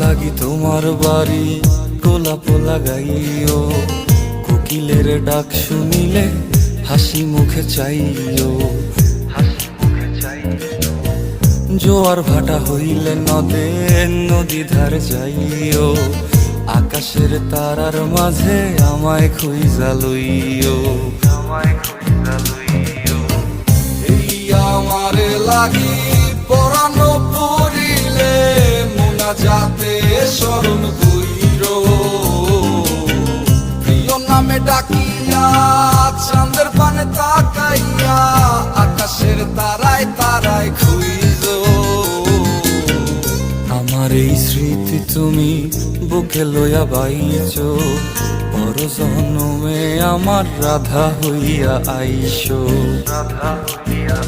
লাগি তোমার বাড়ি গোলাপ লাগাইও, কোকিলের ডাক শুনিলে হাসি মুখে চাইও, জোয়ার ভাটা হইলে নদে নদী ধার যাইও, আকাশের তারার মাঝে আমায় খুঁজা লইও, এই আমারে লাগি পরানো পড়িলে মোনাজাতে স্মরণ কইরো, প্রিয় নামে ডাকিয়া চাঁদের পানে তাকাইয়া আকাশের তারায় তারায় খুঁজো। আমার এই স্মৃতি তুমি বুকে লইয়া বাইছো, পর জন্মে আমার রাধা হইয়া আইসো, রাধা হইয়া